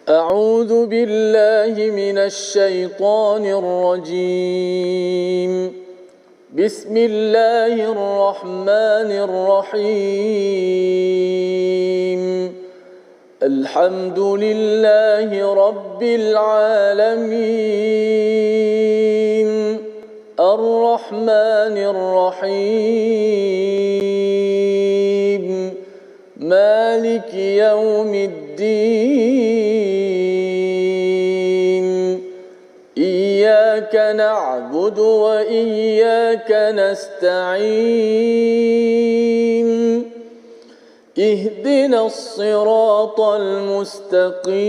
أعوذ بالله من الشيطان الرجيم بسم الله الرحمن الرحيم الحمد لله رب العالمين الرحمن الرحيم مالك يوم الدين إياك نعبد وإياك نستعين اهدنا الصراط المستقيم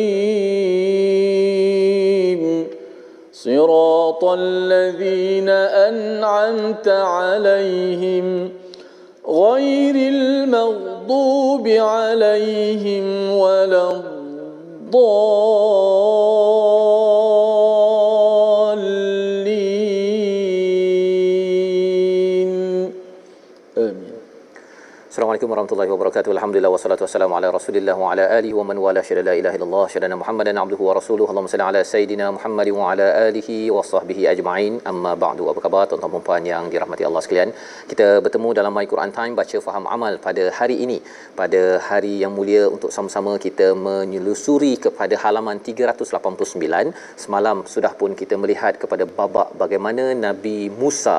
صراط الذين أنعمت عليهم غير المغضوب عليهم ولا الضالين آمين. Assalamualaikum warahmatullahi wabarakatuh. Alhamdulillah wassalatu wassalamu ala Rasulillah wa ala alihi wa man wala syada la ilaha illallah syadana Muhammadan abduhu wa rasuluhu. Allahumma salli ala sayidina Muhammad wa ala alihi wa sahbihi ajma'in. Amma ba'du. Apa khabar tuan-tuan dan puan yang dirahmati Allah sekalian? Kita bertemu dalam My Quran Time baca faham amal pada hari ini, pada hari yang mulia, untuk sama-sama kita menyelusuri kepada halaman 389. Semalam sudah pun kita melihat kepada babak bagaimana Nabi Musa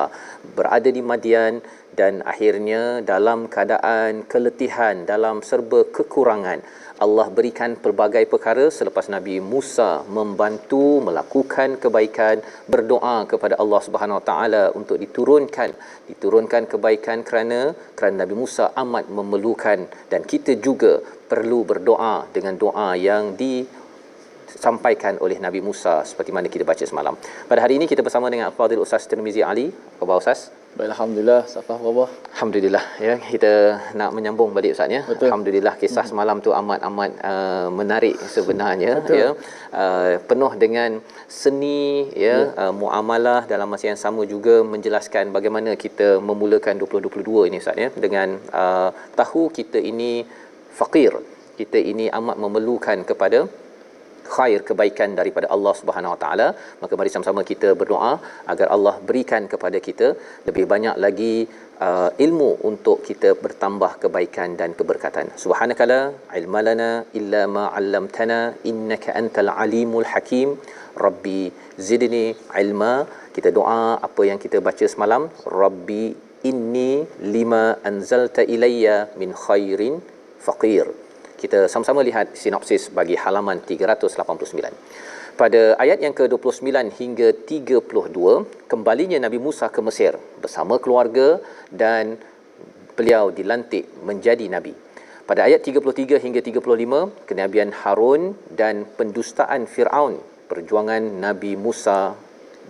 berada di Madian dan akhirnya dalam keadaan keletihan, dalam serba kekurangan, Allah berikan pelbagai perkara selepas Nabi Musa membantu melakukan kebaikan, berdoa kepada Allah Subhanahu Wa Taala untuk diturunkan kebaikan kerana Nabi Musa amat memerlukan, dan kita juga perlu berdoa dengan doa yang disampaikan oleh Nabi Musa seperti mana kita baca semalam. Pada hari ini kita bersama dengan Al-Fadhil Ustaz Tirmizi Ali. Apa khabar Ustaz? Baik, alhamdulillah. Safah khabar? Alhamdulillah, ya, kita nak menyambung balik Ustaz, ya. Betul. Alhamdulillah, kisah semalam tu amat menarik sebenarnya. Betul. Ya, penuh dengan seni, ya, muamalah, dalam masa yang sama juga menjelaskan bagaimana kita memulakan 2022 ini Ustaz, ya, dengan tahu kita ini fakir, kita ini amat memerlukan kepada khair, kebaikan daripada Allah Subhanahu Wa Taala. Maka mari sama-sama kita berdoa agar Allah berikan kepada kita lebih banyak lagi ilmu untuk kita bertambah kebaikan dan keberkatan. Subhanakala ilmalana illa ma 'allamtana innaka antal alimul hakim. Rabbi zidni ilma. Kita doa apa yang kita baca semalam, Rabbi inni lima anzalta ilayya min khairin faqir. Kita sama-sama lihat sinopsis bagi halaman 389. Pada ayat yang ke-29 hingga 32, kembalinya Nabi Musa ke Mesir bersama keluarga dan beliau dilantik menjadi nabi. Pada ayat 33 hingga 35, kenabian Harun dan pendustaan Firaun, perjuangan Nabi Musa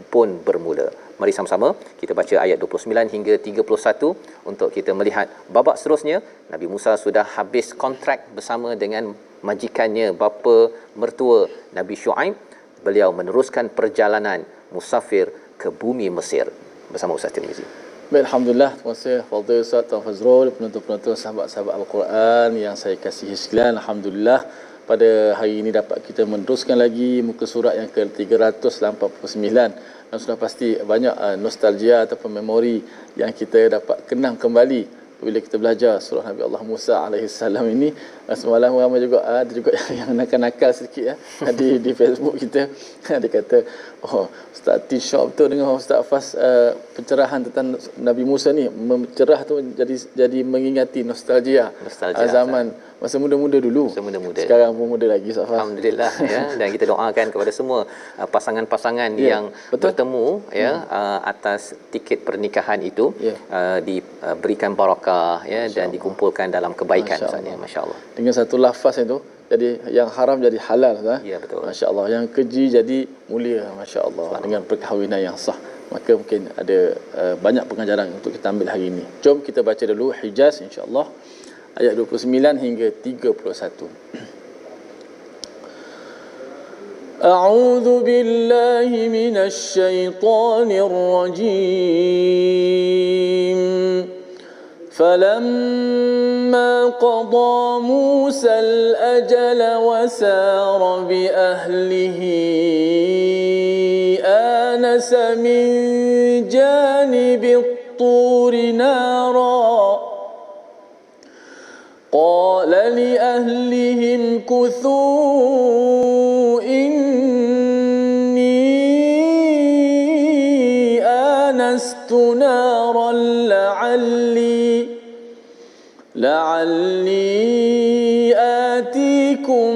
pun bermula. Mari sama-sama kita baca ayat 29 hingga 31 untuk kita melihat babak seterusnya. Nabi Musa sudah habis kontrak bersama dengan majikannya, bapa mertua Nabi Shu'aib. Beliau meneruskan perjalanan musafir ke bumi Mesir bersama Ustaz Tirmizi. Baik, alhamdulillah. Terima kasih Fadil Ustaz Tuan Fazrul, penonton-penonton, sahabat-sahabat Al-Quran yang saya kasihi sekalian. Alhamdulillah, pada hari ini dapat kita meneruskan lagi muka surat yang ke-389. Dan sudah pasti banyak nostalgia ataupun memori yang kita dapat kenang kembali bila kita belajar surah Nabi Allah Musa alaihissalam ini. Semalam ramai juga ada juga yang nakal-nakal sedikit, ya, di Facebook kita. Dia kata, oh, Ustaz T-Shop tu dengan Ustaz Fas pencerahan tentang Nabi Musa ni mencerah tu jadi mengingati nostalgia zaman masa muda-muda dulu. Sekarang pun muda lagi, Ustaz Fas. Alhamdulillah, ya. Dan kita doakan kepada semua pasangan-pasangan yang bertemu, ya, atas tiket pernikahan itu, diberikan barakah, ya, dan dikumpulkan dalam kebaikan, Masya-Allah. Masya-Allah. Dengan satu lafaz itu, jadi yang haram jadi halal, ya, betul. Masya-Allah. Yang keji jadi mulia, Masya-Allah. Dengan perkahwinan yang sah. Maka mungkin ada banyak pengajaran untuk kita ambil hari ini. Jom kita baca dulu Hijaz, insya-Allah, ayat 29 hingga 31. A'udzu billahi minasy syaithanir rajim. فلما قضى موسى الأجل وسار بأهله آنس من جانب الطور نارا قال لأهلهم كثوا إني آنست نارا لعلي آتيكم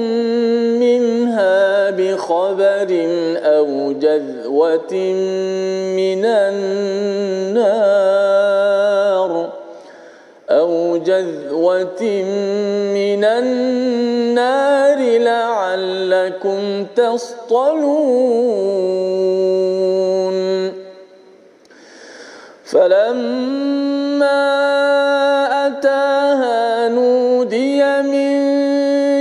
منها بخبر أو جذوة من النار لعلكم تصطلون فلما أتاها نودي من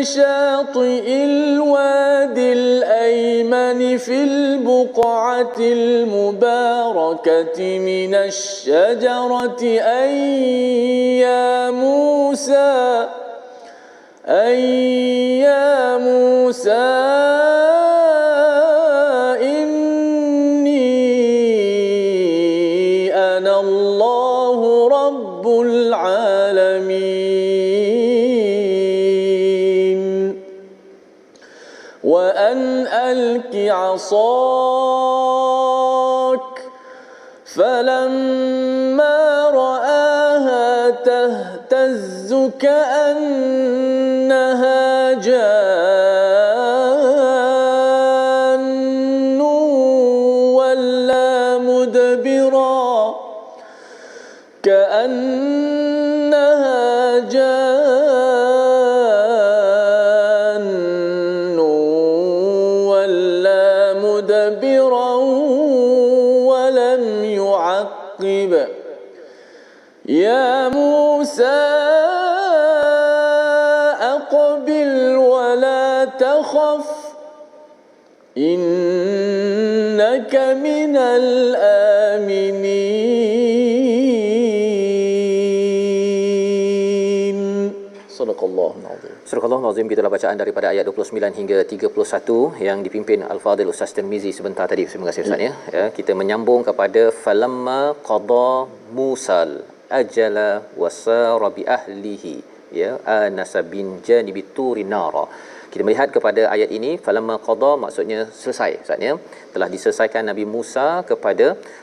شاطئ الوادي الأيمن في البقعة المباركة من الشجرة أي يا موسى إني أنا الله رب العالمين وأن ألق عصاك فلما رآها تهتز كأنها جان ولا مدبرا ولم يعقب يا موسى أقبل ولا تخف إنك من الآمنين. صدق الله العظيم. Surah Al-Azim, gitulah bacaan daripada ayat 29 hingga 31 yang dipimpin Al-Fadhil Ustaz Tirmizi sebentar tadi. Terima kasih Ustaz ya. Kita menyambung kepada falamma qada Musal ajala wasara bi ahlihi ya anasa bin janibi turi nara. Kita melihat kepada ayat ini falamma qada maksudnya selesai Ustaz ya. Telah diselesaikan Nabi Musa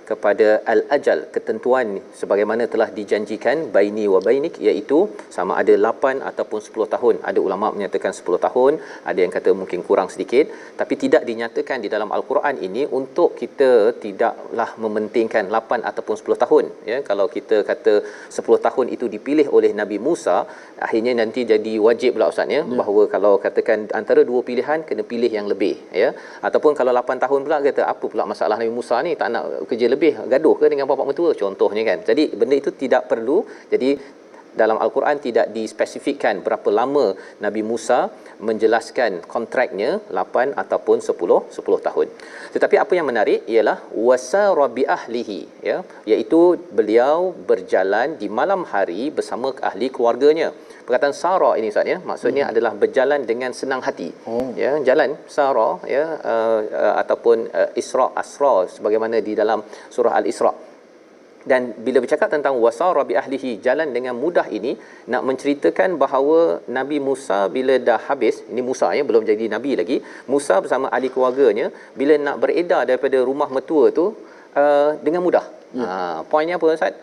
kepada al-ajal, ketentuan sebagaimana telah dijanjikan baini wa bainik, iaitu sama ada 8 ataupun 10 tahun. Ada ulama menyatakan 10 tahun, ada yang kata mungkin kurang sedikit, tapi tidak dinyatakan di dalam al-Quran ini untuk kita tidaklah mementingkan 8 ataupun 10 tahun ya. Kalau kita kata 10 tahun itu dipilih oleh Nabi Musa, akhirnya nanti jadi wajib pula Ustaz ya, bahawa kalau katakan antara dua pilihan kena pilih yang lebih ya. Ataupun kalau 8 tahun pula kata apa pula masalah Nabi Musa ni tak nak kerja lebih, gaduh ke dengan bapa mertua contohnya kan. Jadi benda itu tidak perlu. Jadi dalam al-Quran tidak dispesifikkan berapa lama Nabi Musa menjelaskan kontraknya 8 ataupun 10 tahun. Tetapi apa yang menarik ialah wasara bi ahlihi ya, iaitu beliau berjalan di malam hari bersama ahli keluarganya. Perkataan sara ini Ustaz ya, maksudnya adalah berjalan dengan senang hati. Ya, jalan sara ya, ataupun isra asra sebagaimana di dalam surah Al-Isra. Dan bila bercakap tentang wasara bi ahlihi, jalan dengan mudah, ini nak menceritakan bahawa Nabi Musa bila dah habis, ini Musa ya, belum jadi nabi lagi, Musa bersama ahli keluarganya bila nak beredar daripada rumah mertua tu dengan mudah. Poinnya apa Ustaz?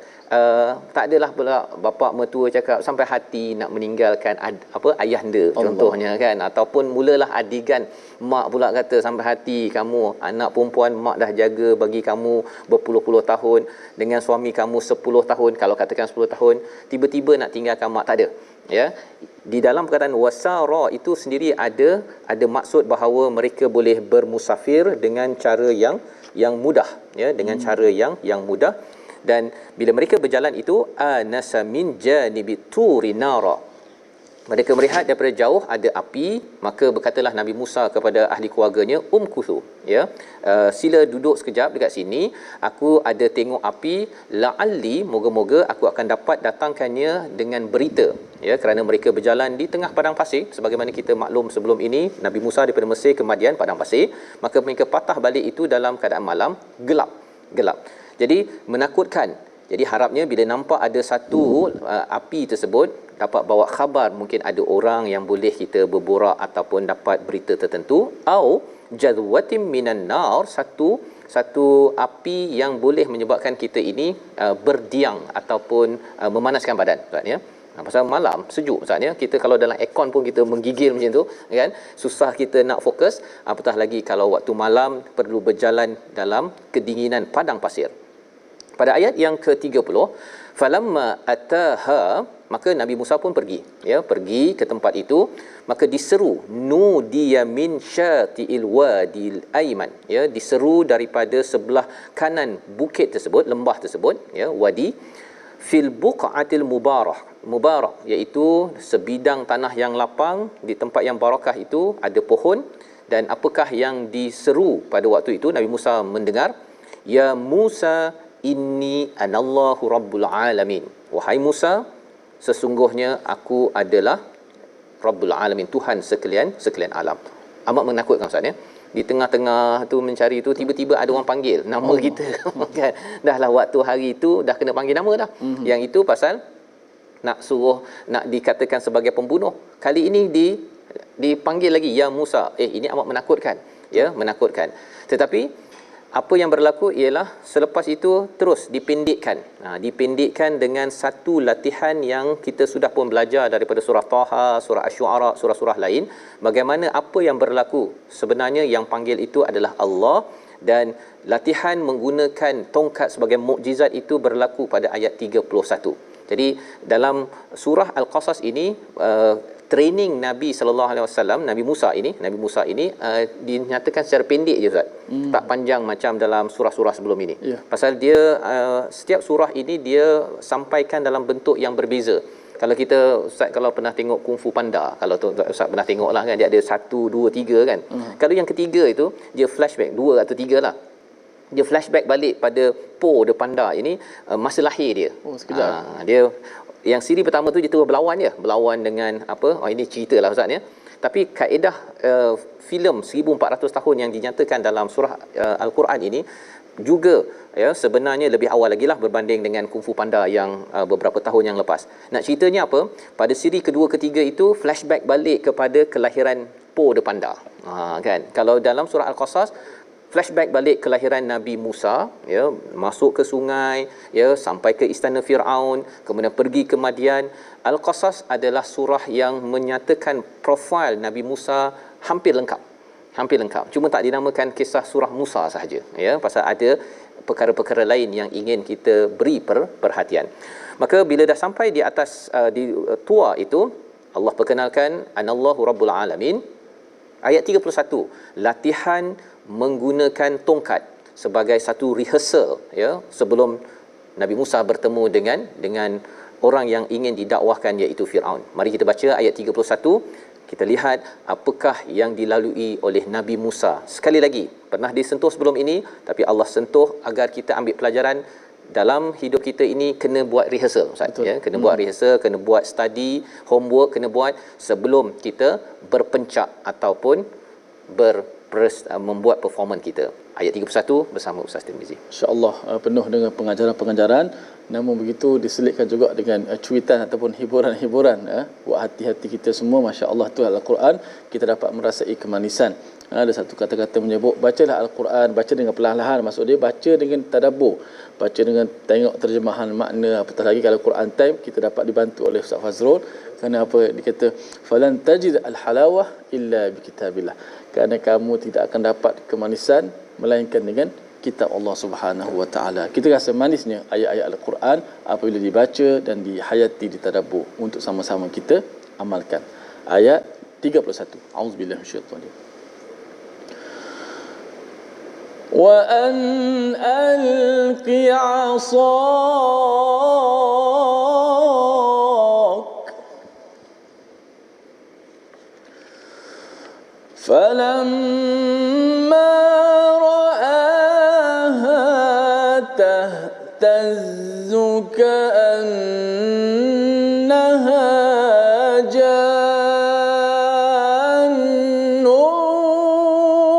Tak adalah pula bapa mertua cakap sampai hati nak meninggalkan ayahanda contohnya kan, ataupun mulalah adegan mak pula kata sampai hati kamu anak perempuan mak dah jaga bagi kamu berpuluh-puluh tahun, dengan suami kamu 10 tahun, kalau katakan 10 tahun tiba-tiba nak tinggalkan mak, tak ada ya. Di dalam perkataan wasara itu sendiri ada maksud bahawa mereka boleh bermusafir dengan cara yang mudah ya, dengan cara yang mudah. Dan bila mereka berjalan itu anasa min janibi turi nara, Mereka melihat daripada jauh ada api, maka berkatalah Nabi Musa kepada ahli keluarganya, umkuthu, ya, sila duduk sekejap dekat sini, aku ada tengok api, la'alli, moga-moga aku akan dapat datangkannya dengan berita, ya, kerana mereka berjalan di tengah padang pasir. Sebagaimana kita maklum sebelum ini, Nabi Musa daripada Mesir ke Madian padang pasir, maka mereka patah balik itu dalam keadaan malam, gelap. Jadi menakutkan. Jadi harapnya bila nampak ada satu api tersebut, dapat bawa khabar, mungkin ada orang yang boleh kita berborak ataupun dapat berita tertentu, au jadwatim minan nar, satu api yang boleh menyebabkan kita ini berdiang ataupun memanaskan badan, Ustaz, ya. Pasal malam sejuk, Ustaz, ya. Kita kalau dalam aircon pun kita menggigil macam tu, kan, susah kita nak fokus, apatah lagi kalau waktu malam perlu berjalan dalam kedinginan padang pasir. Pada ayat yang ke-30, falamma ataha, maka Nabi Musa pun pergi, ya, pergi ke tempat itu, maka diseru, nudiya min syati'il wadil aiman, ya, diseru daripada sebelah kanan bukit tersebut, lembah tersebut, ya, wadi, fil buqatil mubarak, iaitu sebidang tanah yang lapang, di tempat yang barakah itu ada pohon. Dan apakah yang diseru pada waktu itu? Nabi Musa mendengar, ya Musa inni anallahu rabbul alamin, wahai Musa, sesungguhnya aku adalah rabbul alamin, Tuhan sekalian alam. Amat menakutkan, Ustaz, ya. Di tengah-tengah tu mencari tu, tiba-tiba ada orang panggil nama kita, kan. Dahlah waktu hari itu dah kena panggil nama dah. Yang itu pasal nak suruh, nak dikatakan sebagai pembunuh. Kali ini dipanggil lagi, ya Musa. Ini amat menakutkan, ya, menakutkan. Tetapi apa yang berlaku ialah selepas itu terus dipendekkan dengan satu latihan yang kita sudah pun belajar daripada surah Taha, surah Asy-Syu'ara, surah-surah lain, bagaimana apa yang berlaku sebenarnya. Yang panggil itu adalah Allah, dan latihan menggunakan tongkat sebagai mukjizat itu berlaku pada ayat 31. Jadi dalam surah Al-Qasas ini, training Nabi sallallahu alaihi wasallam, Nabi Musa ini dinyatakan secara pendek je, Ustaz. Tak panjang macam dalam surah-surah sebelum ini. Pasal dia setiap surah ini dia sampaikan dalam bentuk yang berbeza. Kalau kita, Ustaz, kalau pernah tengok Kung Fu Panda, kalau Ustaz pernah tengoklah, kan, dia ada 1 2 3, kan. Kalau yang ketiga itu dia flashback, 2 atau 3 lah. Dia flashback balik pada Po the panda ini, masa lahir dia. Dia yang siri pertama tu dia terus berlawan dengan apa? Ini ceritalah, Ustaz, ya. Tapi kaedah filem 1400 tahun yang dinyatakan dalam surah Al-Quran ini juga, ya, sebenarnya lebih awal lagi lah berbanding dengan Kung Fu Panda yang beberapa tahun yang lepas. Nak ceritanya apa? Pada siri kedua ketiga itu flashback balik kepada kelahiran Po the panda. Kan? Kalau dalam surah Al-Qasas flashback balik kelahiran Nabi Musa, ya, masuk ke sungai, ya, sampai ke istana Firaun, kemudian pergi ke Madian. Al-Qasas adalah surah yang menyatakan profil Nabi Musa hampir lengkap. Cuma tak dinamakan kisah surah Musa sahaja, ya, pasal ada perkara-perkara lain yang ingin kita beri perhatian. Maka bila dah sampai di atas di tua itu, Allah perkenalkan anallahu rabbul alamin. Ayat 31, latihan menggunakan tongkat sebagai satu rehearsal, ya, sebelum Nabi Musa bertemu dengan orang yang ingin didakwahkan, iaitu Firaun. Mari kita baca ayat 31. Kita lihat apakah yang dilalui oleh Nabi Musa. Sekali lagi, pernah disentuh sebelum ini, tapi Allah sentuh agar kita ambil pelajaran. Dalam hidup kita ini kena buat rehearsal, Ustaz, ya, kena buat rehearsal, kena buat study, homework kena buat sebelum kita berpencak ataupun membuat performance kita. Ayat 31 bersama Ustaz Tirmizi. Insya-Allah penuh dengan pengajaran-pengajaran, namun begitu diselitkan juga dengan cuitan ataupun hiburan-hiburan, buat hati-hati kita semua. Masya-Allah, tu Al-Quran kita dapat merasai kemanisan. Ada satu kata-kata menyebut bacalah Al-Quran, baca dengan perlahan-lahan. Maksud dia baca dengan tadabbur, baca dengan tengok terjemahan makna. Apatah lagi kalau Quran time kita dapat dibantu oleh Ustaz Fazrul. Kerana apa? Dia kata falan tajid al-halawah illa bi kitabillah. Kerana kamu tidak akan dapat kemanisan melainkan dengan kitab Allah Subhanahu wa taala. Kita rasa manisnya ayat-ayat Al-Quran apabila dibaca dan dihayati, ditadabbur, untuk sama-sama kita amalkan. Ayat 31. Auzubillahi minasyaitanir rajim. وأن ألق عصاك فلما رآها تهتز كأنها جان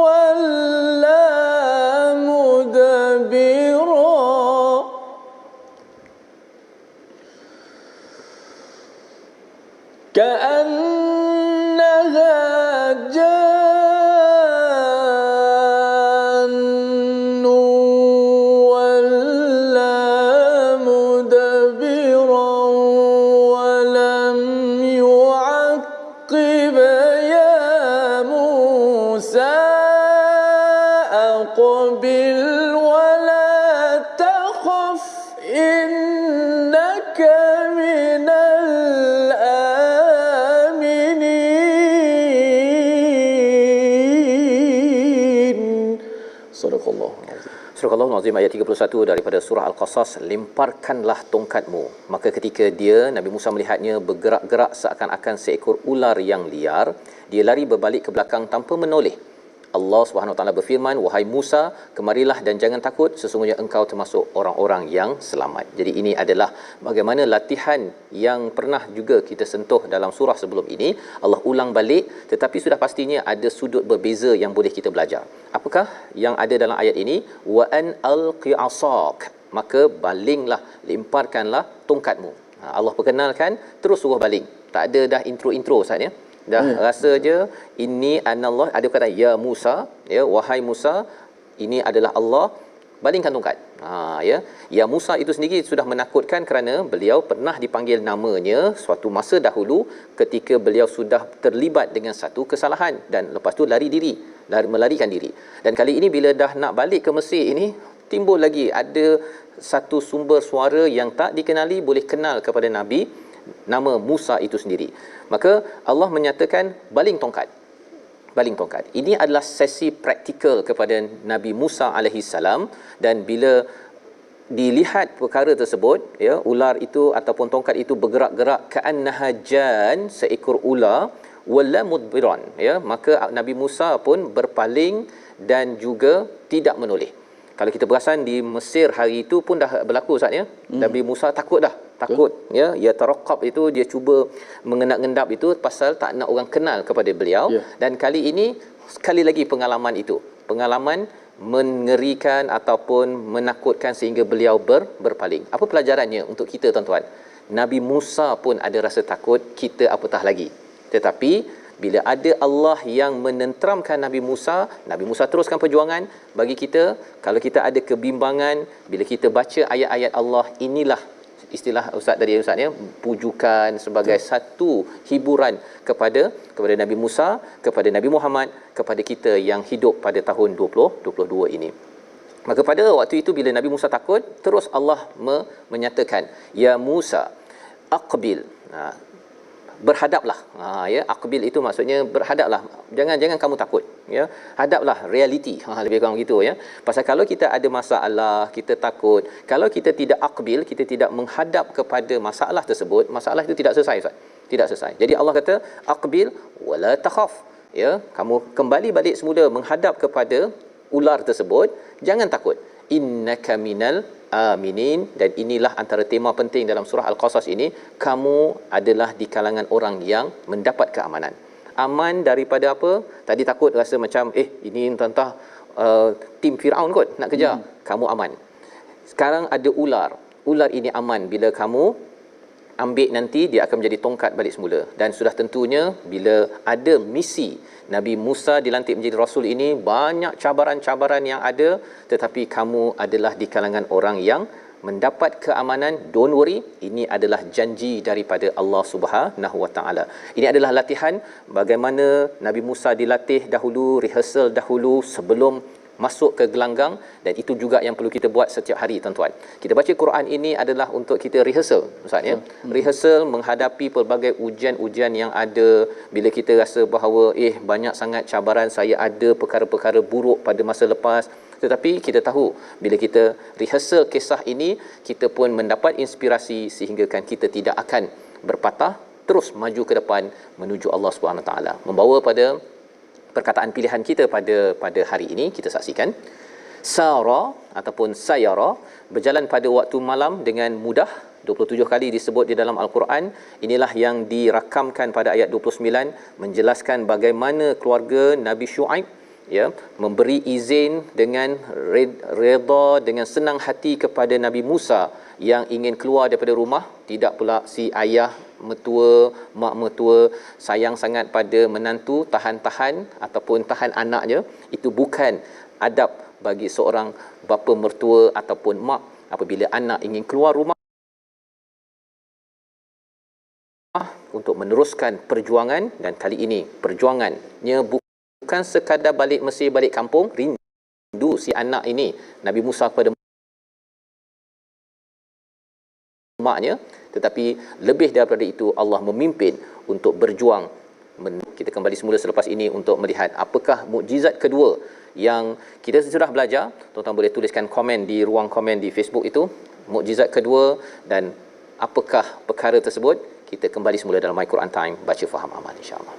ولا مدبرا كأنها جان ولا مدبرا ولم يعقب يا موسى أقبل ولا تخف إنك من الآمنين. صدق الله العظيم. Surah Al-Azim ayat 31 daripada surah Al-Qasas, lemparkanlah tongkatmu. Maka ketika dia Nabi Musa melihatnya bergerak-gerak seakan-akan seekor ular yang liar, dia lari berbalik ke belakang tanpa menoleh. Allah Subhanahu Wa Taala berfirman, wahai Musa, kemarilah dan jangan takut, sesungguhnya engkau termasuk orang-orang yang selamat. Jadi ini adalah bagaimana latihan yang pernah juga kita sentuh dalam surah sebelum ini. Allah ulang balik, tetapi sudah pastinya ada sudut berbeza yang boleh kita belajar. Apakah yang ada dalam ayat ini? Wa an alqi asak, maka balinglah, lemparkanlah tongkatmu. Allah perkenalkan, terus suruh baling. Tak ada dah intro Ustaz ya. Dah rasa je ini anallah, ada kata ya Musa, ya wahai Musa, ini adalah Allah, balingkan tongkat. Ya Musa itu sendiri sudah menakutkan kerana beliau pernah dipanggil namanya suatu masa dahulu ketika beliau sudah terlibat dengan satu kesalahan dan lepas tu melarikan diri. Dan kali ini bila dah nak balik ke Mesir ini, timbul lagi ada satu sumber suara yang tak dikenali boleh kenal kepada Nabi, nama Musa itu sendiri. Maka Allah menyatakan baling tongkat. Ini adalah sesi praktikal kepada Nabi Musa alaihi salam, dan bila dilihat perkara tersebut, ya, ular itu ataupun tongkat itu bergerak-gerak ka'annaha jan, seekor ular, wala mudbiran, ya, maka Nabi Musa pun berpaling dan juga tidak menoleh. Kalau kita perasan di Mesir hari itu pun dah berlaku Ustaz ya. Nabi Musa takut ya, ya taraqab itu dia cuba mengendap-endap itu pasal tak nak orang kenal kepada beliau. Dan kali ini sekali lagi pengalaman mengerikan ataupun menakutkan sehingga beliau berpaling. Apa pelajarannya untuk kita tuan-tuan? Nabi Musa pun ada rasa takut, kita apatah lagi. Tetapi bila ada Allah yang menenteramkan Nabi Musa teruskan perjuangan. Bagi kita, kalau kita ada kebimbangan, bila kita baca ayat-ayat Allah, inilah istilah Ustaz tadi ya, pujukan sebagai satu hiburan kepada Nabi Musa, kepada Nabi Muhammad, kepada kita yang hidup pada tahun 2022 ini. Maka pada waktu itu bila Nabi Musa takut, terus Allah menyatakan, ya Musa aqbil, berhadaplah. Ya, aqbil itu maksudnya berhadaplah, jangan kamu takut, ya, hadaplah realiti, lebih kurang begitu ya. Pasal kalau kita ada masalah, kita takut, kalau kita tidak aqbil, kita tidak menghadap kepada masalah tersebut, masalah itu tidak selesai Ustaz, tidak selesai. Jadi Allah kata aqbil wala takhaf, ya, kamu kembali balik semula menghadap kepada ular tersebut, jangan takut, innaka minal aminin. Dan inilah antara tema penting dalam surah Al-Qasas ini, kamu adalah di kalangan orang yang mendapat keamanan. Aman daripada apa? Tadi takut rasa macam ini entah tim Firaun kot nak kejar. Kamu aman. Sekarang ada ular ini aman, bila kamu ambil nanti dia akan menjadi tongkat balik semula. Dan sudah tentunya bila ada misi Nabi Musa dilantik menjadi Rasul ini, banyak cabaran-cabaran yang ada, tetapi kamu adalah di kalangan orang yang mendapat keamanan. Don't worry, ini adalah janji daripada Allah Subhanahu Wa Taala. Ini adalah latihan bagaimana Nabi Musa dilatih dahulu, rehearsal dahulu sebelum masuk ke gelanggang, dan itu juga yang perlu kita buat setiap hari tuan-tuan. Kita baca Quran ini adalah untuk kita rehearsal Ustaz ya. Rehearsal menghadapi pelbagai ujian-ujian yang ada. Bila kita rasa bahawa banyak sangat cabaran, saya ada perkara-perkara buruk pada masa lepas, tetapi kita tahu bila kita rehearsal kisah ini, kita pun mendapat inspirasi sehingga kan kita tidak akan berpatah, terus maju ke depan menuju Allah Subhanahu Wa Taala, membawa pada perkataan pilihan kita pada hari ini. Kita saksikan. Sara ataupun sayara, berjalan pada waktu malam dengan mudah. 27 kali disebut di dalam Al-Quran. Inilah yang dirakamkan pada ayat 29, menjelaskan bagaimana keluarga Nabi Syuaib ya memberi izin dengan redha, dengan senang hati kepada Nabi Musa yang ingin keluar daripada rumah. Tidak pula si ayah mertua, mak mertua sayang sangat pada menantu, tahan-tahan ataupun tahan anaknya. Itu bukan adab bagi seorang bapa mertua ataupun mak apabila anak ingin keluar rumah untuk meneruskan perjuangan. Dan kali ini perjuangannya bukan sekadar balik Mesir, balik kampung, rindu si anak ini Nabi Musa kepada maknya, tetapi lebih daripada itu Allah memimpin untuk berjuang. Kita kembali semula selepas ini untuk melihat apakah mukjizat kedua yang kita sudah belajar. Tuan-tuan boleh tuliskan komen di ruang komen di Facebook itu, mukjizat kedua dan apakah perkara tersebut. Kita kembali semula dalam My Quran Time, baca faham amal, insya-Allah.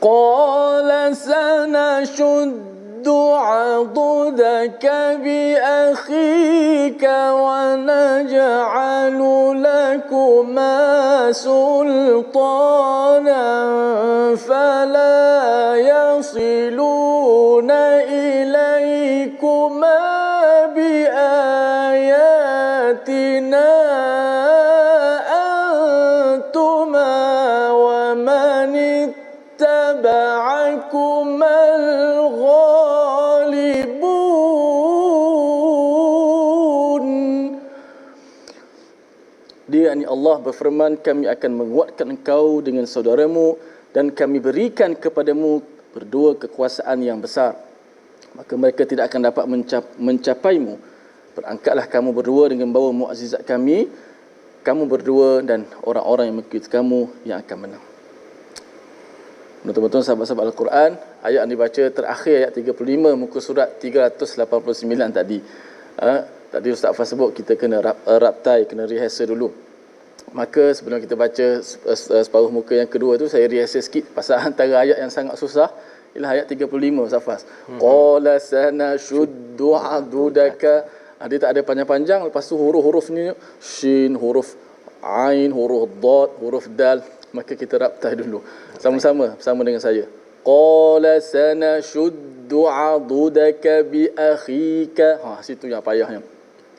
قال سنشد عضدك بأخيك ونجعل لكما سلطانا فلا يصلون إليكما بآياتنا أنتما ومن اتبعكما الغالبون. Dia yakni Allah berfirman, kami akan menguatkan engkau dengan saudaramu dan kami berikan kepadamu berdua kekuasaan yang besar, maka mereka tidak akan dapat mencapaimu. Berangkatlah kamu berdua dengan bawa mukjizat kami, kamu berdua dan orang-orang yang mengikuti kamu yang akan menang. Betul-betul sahabat-sahabat Al-Quran, ayat yang dibaca terakhir ayat 35 muka surat 389 tadi. Tadi Ustaz Fah sebut kita kena raptai, kena rehearsal dulu. Maka sebelum kita baca separuh muka yang kedua tu, saya rehearsal sikit pasal antara ayat yang sangat susah ialah ayat 35 Ustaz Fah. Qala sanashuddu adudaka. Dia tak ada panjang-panjang, lepas tu huruf-huruf ni shin, huruf ain, huruf dad, huruf dal. Maka kita raptai dulu sama-sama bersama dengan saya. Qala sanashuddu adudaka bi akhika. Situ yang payahnya.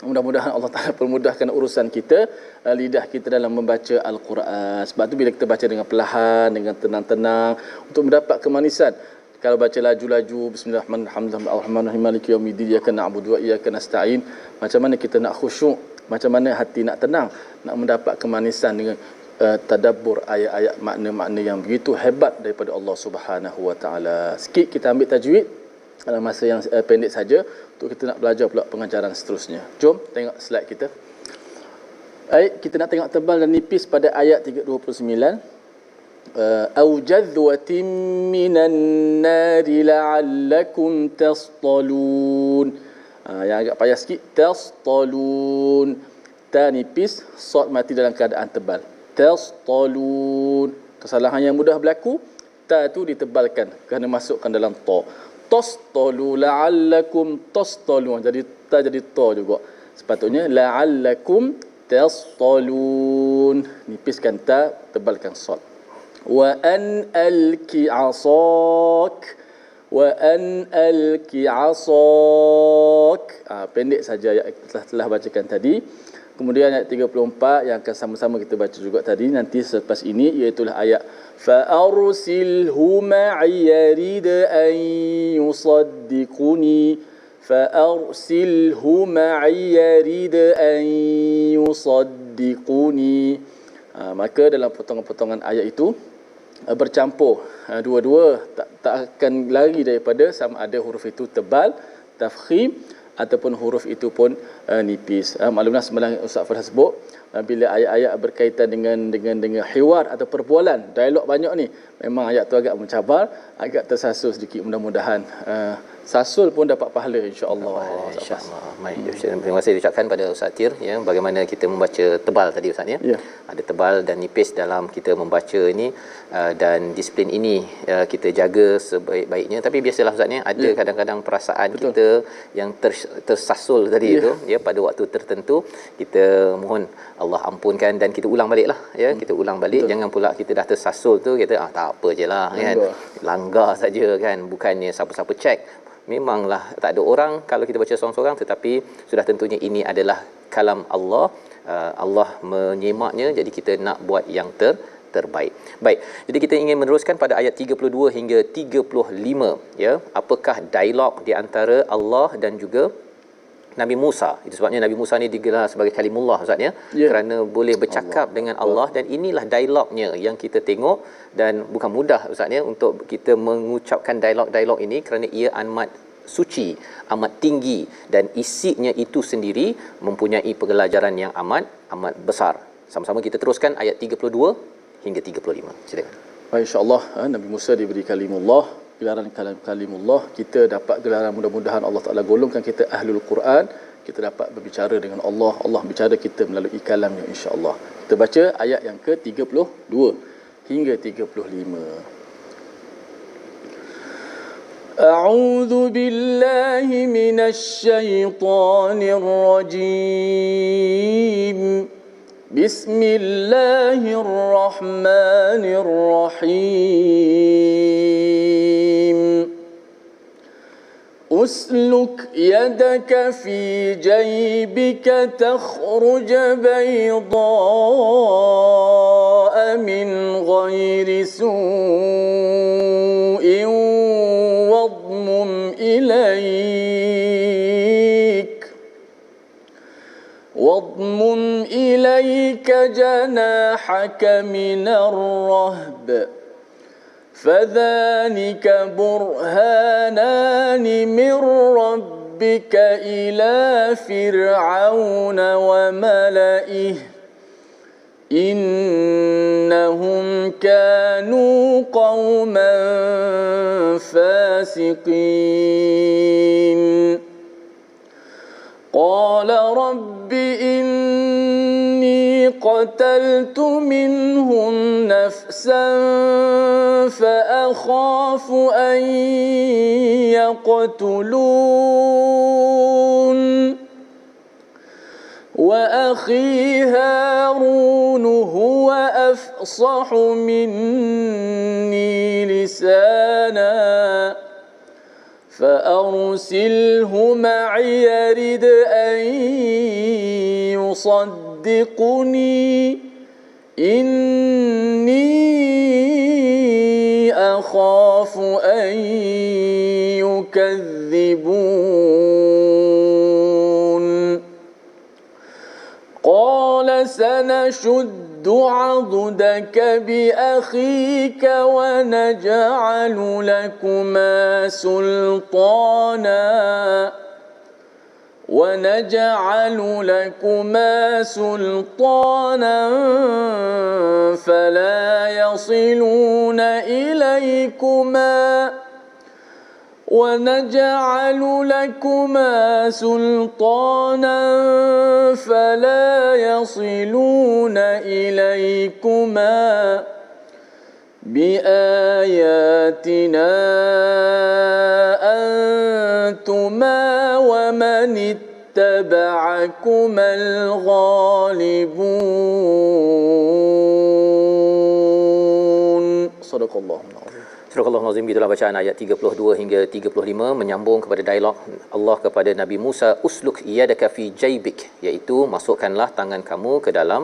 Mudah-mudahan Allah Taala permudahkan urusan kita, lidah kita dalam membaca Al-Quran. Sebab tu bila kita baca dengan perlahan, dengan tenang-tenang untuk mendapat kemanisan. Kalau baca laju-laju, bismillahirrahmanirrahim, maliki yaumiddin, iyyaka na'budu wa iyyaka nasta'in, macam mana kita nak khusyuk, macam mana hati nak tenang, nak mendapat kemanisan dengan tadabbur ayat-ayat makna-makna yang begitu hebat daripada Allah Subhanahu Wa Taala. Sikit kita ambil tajwid dalam masa yang pendek saja untuk kita nak belajar pula pengajaran seterusnya. Jom tengok slide kita. Baik, kita nak tengok tebal dan nipis pada ayat 329. Au jadwatin minan nari la'allakum tastalun. Yang agak payah sikit, tastalun. Ta nipis, sad mati dalam keadaan tebal. Tastalun. Kesalahan yang mudah berlaku, ta tu ditebalkan kerana masukkan dalam ta. Tastalu la'allakum tastalun. Jadi ta jadi ta juga. Sepatutnya la'allakum tastalun. Nipiskan ta, tebalkan sad. Wa an alki asak. Wa an alki asak. Pendek saja yang telah bacakan tadi. Kemudian ayat 34 yang akan sama-sama kita baca juga tadi nanti selepas ini, iaitu ayat fa arsilhu ma'iya rid an yusaddiquni fa arsilhu ma'iya rid an yusaddiquni. Maka dalam potongan-potongan ayat itu bercampur dua-dua, tak akan lari daripada sama ada huruf itu tebal tafkhim ataupun huruf itu pun nipis. Maklumlah semalam Ustaz Farah sebut bila ayat-ayat berkaitan dengan hiwar atau perbualan, dialog banyak ni, memang ayat tu agak mencabar, agak tersasul sedikit. Mudah-mudahan sasul pun dapat pahala insya-Allah. Insya-Allah. Terima kasih diucapkan pada Ustaz Tir ya, bagaimana kita membaca tebal tadi Ustaz ya. Ya. Ada tebal dan nipis dalam kita membaca ini, dan disiplin ini kita jaga sebaik-baiknya. Tapi biasalah Ustaz ya, ada kadang-kadang perasaan Betul. kita yang tersasul tadi itu ya, pada waktu tertentu kita mohon Allah ampunkan dan kita ulang baliklah ya. Kita ulang balik. Betul. Jangan pula kita dah tersasul tu kita tak apa jelah kan. Langgar saja kan, bukannya siapa-siapa cek. Memanglah tak ada orang kalau kita baca seorang-seorang, tetapi sudah tentunya ini adalah kalam Allah. Allah menyemaknya, jadi kita nak buat yang terbaik. Baik. Jadi kita ingin meneruskan pada ayat 32 hingga 35 ya. Apakah dialog di antara Allah dan juga Nabi Musa? Itu sebabnya Nabi Musa ni digelar sebagai kalimullah Ustaz ya. Kerana boleh bercakap dengan Allah, dan inilah dialognya yang kita tengok, dan bukan mudah Ustaz ya untuk kita mengucapkan dialog-dialog ini kerana ia amat suci, amat tinggi, dan isinya itu sendiri mempunyai pelajaran yang amat besar. Sama-sama kita teruskan ayat 32 hingga 35. Silakan. Baik, insya-Allah Nabi Musa diberi kalimullah, gelaran kalimullah. Kita dapat gelaran, mudah-mudahan Allah Taala golongkan kita ahlul Quran, kita dapat berbicara dengan Allah, Allah bicara kita melalui kalamnya insya-Allah. Kita baca ayat yang ke-32 hingga 35. A'udzu billahi minasy syaithanir rajim. Bismillahirrahmanirrahim. أسلك يدك في جيبك تخرج بيضاء من غير سوء واضمم إليك جناحك من الرهب فذلك برهانان من ربك إلى فرعون وملئه إنهم كانوا قوما فاسقين قال رب إني قتلت منهم نفسا فأخاف أن يقتلون وأخي هارون هو أفصح مني لسانا فأرسله معي يرد أن يصدقني إني أخاف أن يكذبون قال سنشد عضدك بأخيك ونجعل لكما سلطانا فلا يصلون إليكما بآياتنا أنتما ومن اتبعكما الغالبون Sadaqallahul azim. Surah Al-Azim, itulah bacaan ayat 32 hingga 35 menyambung kepada dialog Allah kepada Nabi Musa, usluk yadaka fi jaybik, iaitu masukkanlah tangan kamu ke dalam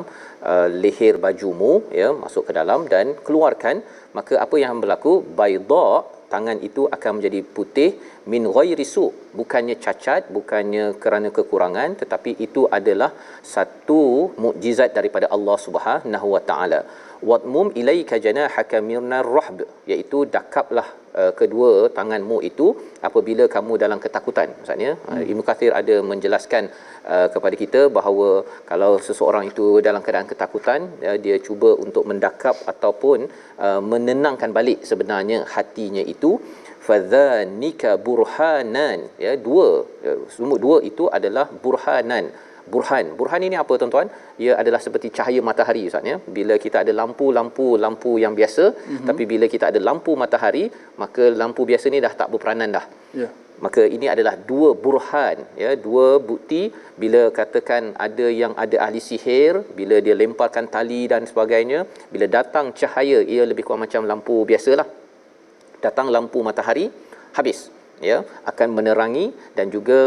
leher bajumu, ya, masuk ke dalam dan keluarkan. Maka apa yang berlaku? Bayda, tangan itu akan menjadi putih, min ghairi su, bukannya cacat, bukannya kerana kekurangan, tetapi itu adalah satu mukjizat daripada Allah Subhanahu wa taala. Wadmum ilaika janahaka minar rahb, iaitu dakaplah kedua tanganmu itu apabila kamu dalam ketakutan. Maksudnya Ibnu Kathir ada menjelaskan kepada kita bahawa kalau seseorang itu dalam keadaan ketakutan, dia cuba untuk mendakap ataupun menenangkan balik sebenarnya hatinya itu. Fadhanika burhanan, ya, dua itu adalah burhanan. Burhan ini apa tuan-tuan? Ia adalah seperti cahaya matahari, Ustaz, ya. Bila kita ada lampu yang biasa, tapi bila kita ada lampu matahari, maka lampu biasa ni dah tak berperanan dah. Ya. Maka ini adalah dua burhan, ya, dua bukti. Bila katakan ada yang ada ahli sihir, bila dia lemparkan tali dan sebagainya, bila datang cahaya, ia lebih kurang macam lampu biasalah. Datang lampu matahari, habis, ya, akan menerangi. Dan juga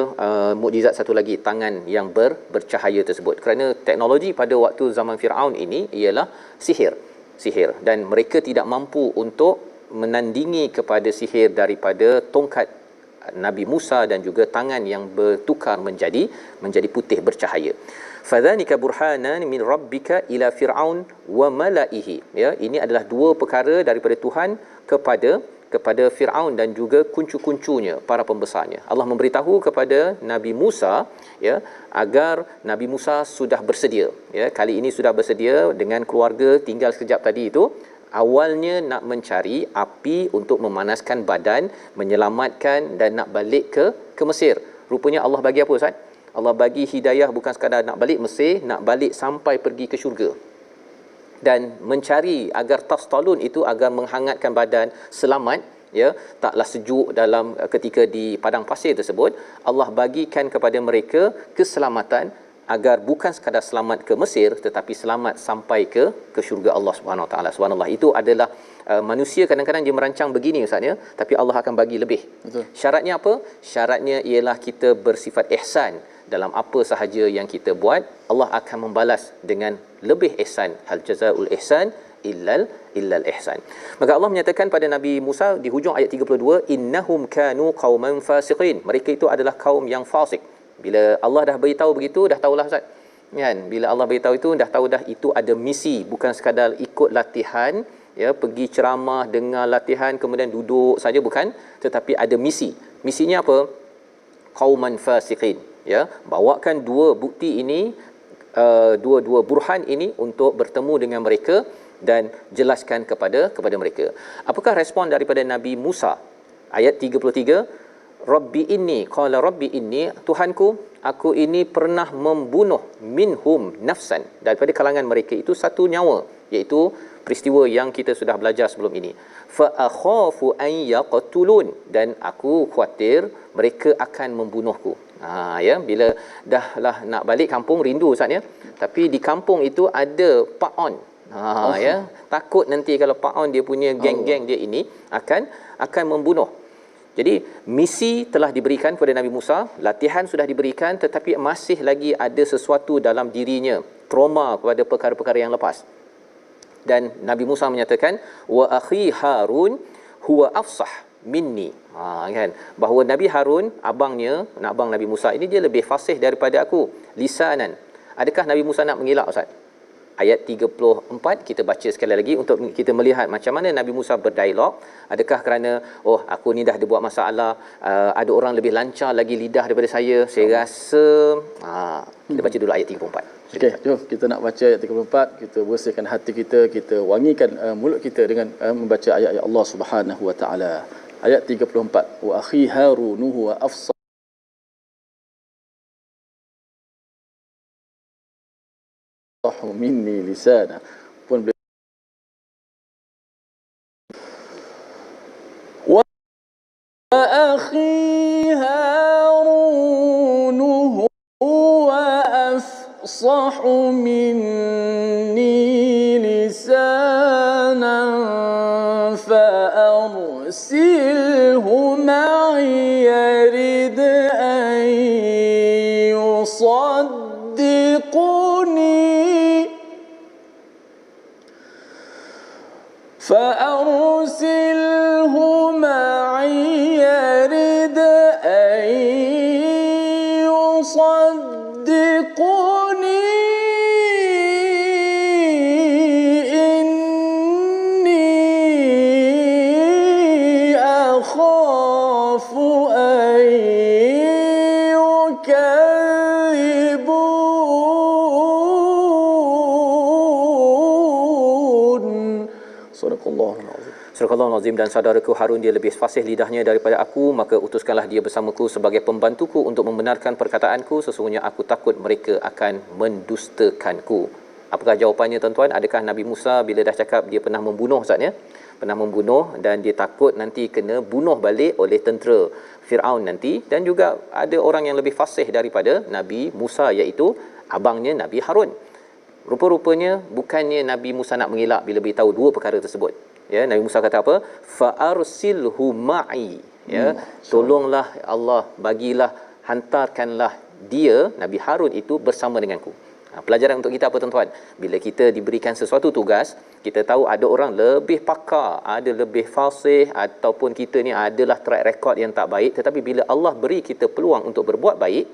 mukjizat satu lagi, tangan yang bercahaya tersebut. Kerana teknologi pada waktu zaman Firaun ini ialah sihir, dan mereka tidak mampu untuk menandingi kepada sihir daripada tongkat Nabi Musa dan juga tangan yang bertukar menjadi putih bercahaya. Fadhanika burhanan min rabbika ila fir'aun wa malaihi, ya, ini adalah dua perkara daripada Tuhan kepada Firaun dan juga kuncu-kuncunya, para pembesarnya. Allah memberitahu kepada Nabi Musa, ya, agar Nabi Musa sudah bersedia, ya, kali ini sudah bersedia dengan keluarga, tinggal sekejap tadi itu. Awalnya nak mencari api untuk memanaskan badan, menyelamatkan dan nak balik ke Mesir. Rupanya Allah bagi apa, Ustaz? Allah bagi hidayah bukan sekadar nak balik Mesir, nak balik sampai pergi ke syurga. Dan mencari agar tastalun itu, agar menghangatkan badan, selamat, ya, taklah sejuk dalam ketika di padang pasir tersebut. Allah bagikan kepada mereka keselamatan agar bukan sekadar selamat ke Mesir, tetapi selamat sampai ke syurga Allah Subhanahu Wa Taala. Subhanallah, itu adalah manusia kadang-kadang dia merancang begini, Ustaz, ya, tapi Allah akan bagi lebih. Betul. Syaratnya apa? Syaratnya ialah kita bersifat ihsan dalam apa sahaja yang kita buat. Allah akan membalas dengan lebih ihsan. Hal jazaul ihsan illal ihsan. Maka Allah menyatakan pada Nabi Musa di hujung ayat 32, innahum kanu qauman fasiqin, mereka itu adalah kaum yang fasik. Bila Allah dah beritahu begitu, dah tahulah, Ustaz, kan? Bila Allah beritahu itu, dah tahu dah itu ada misi, bukan sekadar ikut latihan, ya, pergi ceramah, dengar latihan kemudian duduk saja, bukan, tetapi ada misi. Misinya apa? Qauman fasiqin, ya, bawakan dua bukti ini, dua burhan ini untuk bertemu dengan mereka dan jelaskan kepada mereka. Apakah respon daripada Nabi Musa? Ayat 33, Rabbi inni, qala Rabbi inni, Tuhanku, aku ini pernah membunuh minhum nafsan, daripada kalangan mereka itu satu nyawa, iaitu peristiwa yang kita sudah belajar sebelum ini. Fa akhafu an yaqtulun, dan aku khawatir mereka akan membunuhku. Ya, bila dahlah nak balik kampung, rindu, Ustaz, ya, tapi di kampung itu ada Pak On. Ya, takut nanti kalau Pak On dia punya geng-geng dia ini akan membunuh. Jadi misi telah diberikan kepada Nabi Musa, latihan sudah diberikan, tetapi masih lagi ada sesuatu dalam dirinya, trauma kepada perkara-perkara yang lepas. Dan Nabi Musa menyatakan, wa akhi Harun huwa afsah minni, kan, bahawa Nabi Harun, abang Nabi Musa ini, dia lebih fasih daripada aku, lisanan. Adakah Nabi Musa nak mengelak, Ustaz? Ayat 34 kita baca sekali lagi untuk kita melihat macam mana Nabi Musa berdialog. Adakah kerana aku ni dah ada buat masalah, ada orang lebih lancar lagi lidah daripada saya rasa. Kita baca dulu ayat 34. Okey, jom kita nak baca ayat 34, kita bersihkan hati kita, kita wangikan mulut kita dengan membaca ayat-ayat Allah Subhanahu Wa Taala. Ayat 34, wa akhi Harun huwa afsah minni lisana, pun wa akhi Harun huwa afsah minni lisana حسنا فأرسله معي يرد أن يصدقني فأرسله معي يرد أن يصدقني إني أخاف أن يكذبون صدق الله العظيم. Surah Al-Azim. Dan saudaraku Harun dia lebih fasih lidahnya daripada aku, maka utuskanlah dia bersamaku sebagai pembantuku untuk membenarkan perkataanku. Sesungguhnya aku takut mereka akan mendustakanku. Apakah jawapannya tuan-tuan? Adakah Nabi Musa bila dah cakap dia pernah membunuh Ustaz ya? Pernah membunuh dan dia takut nanti kena bunuh balik oleh tentera Firaun nanti, dan juga ada orang yang lebih fasih daripada Nabi Musa, iaitu abangnya Nabi Harun. Rupa-rupanya bukannya Nabi Musa nak mengelak bila beritahu dua perkara tersebut. Ya, Nabi Musa kata apa? Fa arsilhu ma'i. Ya, tolonglah Allah, bagilah, hantarkanlah dia Nabi Harun itu bersama denganku. Pelajaran untuk kita apa tuan-tuan? Bila kita diberikan sesuatu tugas, kita tahu ada orang lebih pakar, ada lebih fasih, ataupun kita ni adalah track record yang tak baik, tetapi bila Allah beri kita peluang untuk berbuat baik,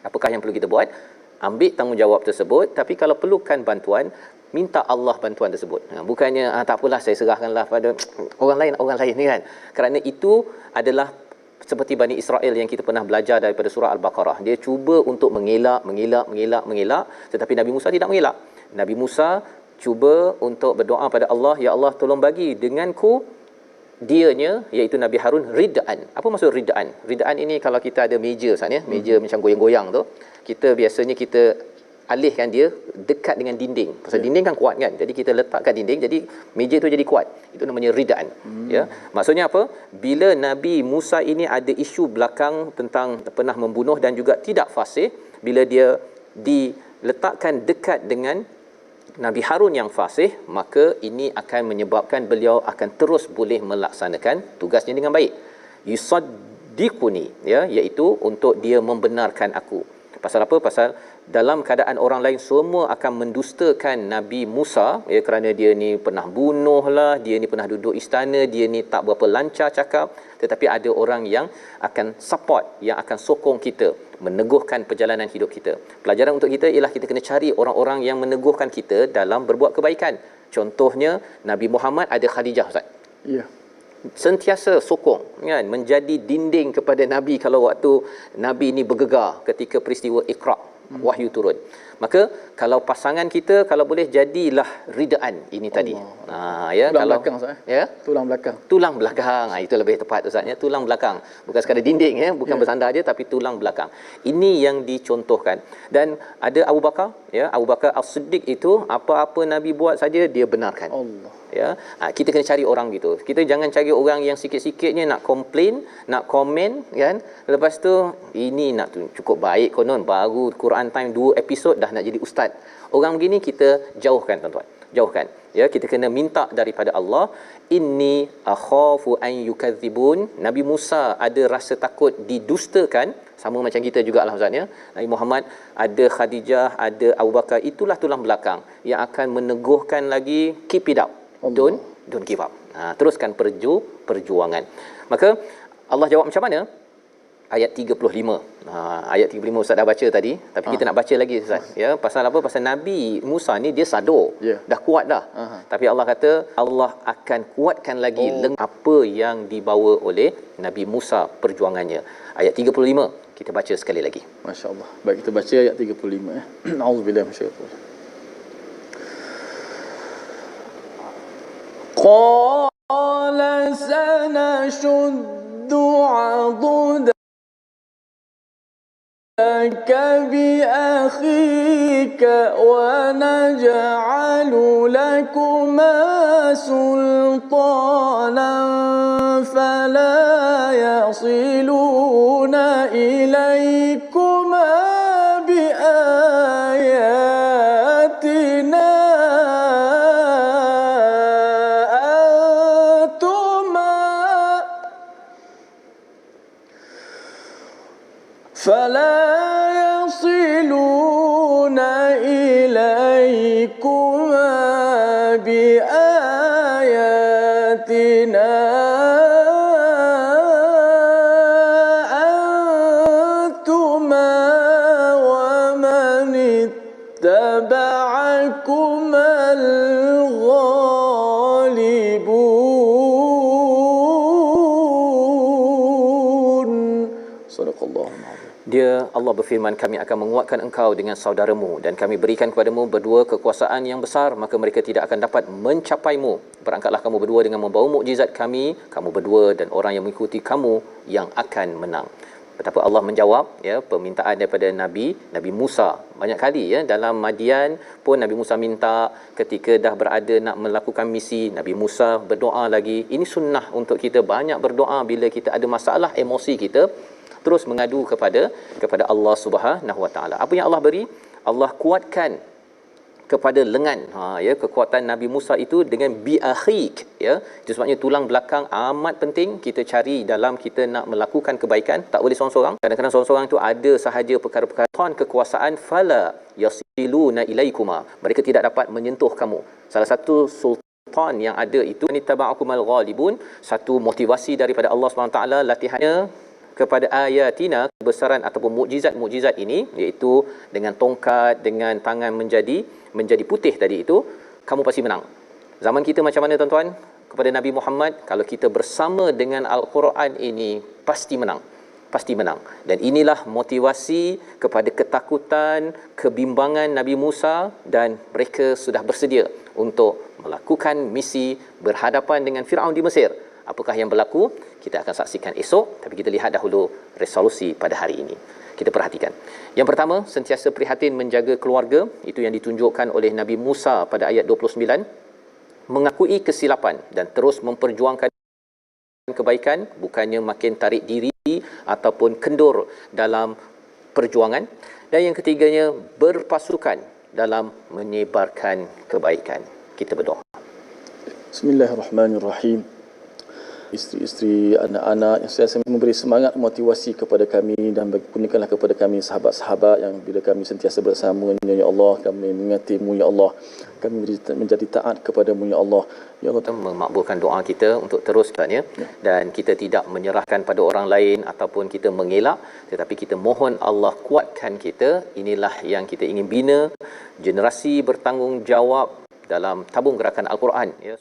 apakah yang perlu kita buat? Ambil tanggungjawab tersebut. Tapi kalau perlukan bantuan, minta Allah bantuan tersebut. Bukannya tak apalah, saya serahkanlah pada orang lain ni kan. Kerana itu adalah seperti Bani Israel yang kita pernah belajar daripada surah Al-Baqarah. Dia cuba untuk mengelak, tetapi Nabi Musa tidak mengelak. Nabi Musa cuba untuk berdoa pada Allah, ya Allah tolong bagi denganku dianya, iaitu Nabi Harun, ridaan. Apa maksud ridaan? Ridaan ini kalau kita ada meja Ustaz ya, meja macam goyang-goyang tu, kita biasanya kita alihkan dia dekat dengan dinding. Pasal dinding kan kuat kan. Jadi kita letakkan dinding, jadi meja tu jadi kuat. Itu namanya ridaan. Ya. Maksudnya apa? Bila Nabi Musa ini ada isu belakang tentang pernah membunuh dan juga tidak fasih, bila dia diletakkan dekat dengan Nabi Harun yang fasih, maka ini akan menyebabkan beliau akan terus boleh melaksanakan tugasnya dengan baik. Yusaddiquni, ya, iaitu untuk dia membenarkan aku. Pasal apa? Pasal dalam keadaan orang lain semua akan mendustakan Nabi Musa, ya, kerana dia ni pernah bunuh lah, dia ni pernah duduk istana, dia ni tak berapa lancar cakap, tetapi ada orang yang akan support, yang akan sokong kita, meneguhkan perjalanan hidup kita. Pelajaran untuk kita ialah kita kena cari orang-orang yang meneguhkan kita dalam berbuat kebaikan. Contohnya Nabi Muhammad ada Khadijah Ustaz. Ya. Sentiasa sokong kan, menjadi dinding kepada Nabi kalau waktu Nabi ni bergegar ketika peristiwa Iqra, wahyu turun. Maka kalau pasangan kita kalau boleh jadilah ridaan ini tadi. Ya, tulang kalau belakang Ustaz. Ya, tulang belakang. Itu lebih tepat Ustaz ya, tulang belakang. Bukan sekadar dinding ya, bukan bersandar aja, tapi tulang belakang. Ini yang dicontohkan. Dan ada Abu Bakar, ya, Abu Bakar As-Siddiq itu apa-apa Nabi buat saja dia benarkan. Allah. Ya, kita kena cari orang gitu. Kita jangan cari orang yang sikit-sikitnya nak komplain, nak komen kan. Lepas tu ini nak tu cukup baik konon baru Quran Time 2 episod dah nak jadi ustaz. Orang begini kita jauhkan tuan-tuan. Jauhkan. Ya, kita kena minta daripada Allah, inni akhafu an yukadzibun. Nabi Musa ada rasa takut didustakan, sama macam kita jugalah Ustaz ya. Nabi Muhammad ada Khadijah, ada Abu Bakar, itulah tulang belakang yang akan meneguhkan lagi, keep it up. Don't give up. Teruskan perjuangan. Maka Allah jawab macam mana? Ayat 35. Ayat 35 Ustaz dah baca tadi, tapi kita nak baca lagi Ustaz. Ya, pasal apa? Pasal Nabi Musa ni dia sadar. Dah kuat dah. Tapi Allah kata Allah akan kuatkan lagi apa yang dibawa oleh Nabi Musa perjuangannya. Ayat 35 kita baca sekali lagi. Masya-Allah. Baik, kita baca ayat 35 ya. Auzubillahi minasyaitanir. Qala sanashuddu 'adudaka bi akhika wa naj'alu lakuma sultanan fala yasiluna ilaykuma bi ayatina فلا يصلون إليكما بآياتنا أنتما ومن اتبعكما الغالبون. صدق الله العظيم. Dia Allah berfirman, kami akan menguatkan engkau dengan saudaramu dan kami berikan kepadamu berdua kekuasaan yang besar, maka mereka tidak akan dapat mencapaimu. Berangkatlah kamu berdua dengan membawa mukjizat kami, kamu berdua dan orang yang mengikuti kamu yang akan menang. Betapa Allah menjawab ya permintaan daripada Nabi Musa. Banyak kali ya dalam Madian pun Nabi Musa minta, ketika dah berada nak melakukan misi, Nabi Musa berdoa lagi. Ini sunnah untuk kita banyak berdoa bila kita ada masalah emosi kita, terus mengadu kepada Allah Subhanahu Wa Taala. Apa yang Allah beri? Allah kuatkan kepada lengan ya kekuatan Nabi Musa itu dengan bi akhik ya. Itu sebabnya tulang belakang amat penting kita cari dalam kita nak melakukan kebaikan. Tak boleh seorang-seorang. Kadang-kadang seorang-seorang itu ada sahaja perkara-perkara kekuasaan, fala yasiluna ilaikuma, mereka tidak dapat menyentuh kamu. Salah satu sultan yang ada itu nitaba'akumal ghalibun, satu motivasi daripada Allah SWT latihannya kepada ayatina, kebesaran ataupun mukjizat-mukjizat ini, iaitu dengan tongkat, dengan tangan menjadi putih tadi itu, kamu pasti menang. Zaman kita macam mana tuan-tuan? Kepada Nabi Muhammad, kalau kita bersama dengan Al-Quran ini, pasti menang. Pasti menang. Dan inilah motivasi kepada ketakutan, kebimbangan Nabi Musa, dan mereka sudah bersedia untuk melakukan misi berhadapan dengan Firaun di Mesir. Apakah yang berlaku? Kita akan saksikan esok, tapi kita lihat dahulu resolusi pada hari ini. Kita perhatikan. Yang pertama, sentiasa prihatin menjaga keluarga. Itu yang ditunjukkan oleh Nabi Musa pada ayat 29. Mengakui kesilapan dan terus memperjuangkan kebaikan, bukannya makin tarik diri ataupun kendur dalam perjuangan. Dan yang ketiganya, berpasukan dalam menyebarkan kebaikan. Kita berdoa. Bismillahirrahmanirrahim. Isteri-isteri, anak-anak yang sentiasa memberi semangat, motivasi kepada kami, dan kurniakanlah kepada kami sahabat-sahabat yang bila kami sentiasa bersama-Nya ya Allah, kami mengingati-Mu ya Allah, kami menjadi taat kepada-Mu ya Allah. Ya Allah, memakbulkan doa kita untuk teruskan ya. Dan kita tidak menyerahkan pada orang lain ataupun kita mengelak, tetapi kita mohon Allah kuatkan kita. Inilah yang kita ingin bina, generasi bertanggungjawab dalam tabung gerakan Al-Quran ya.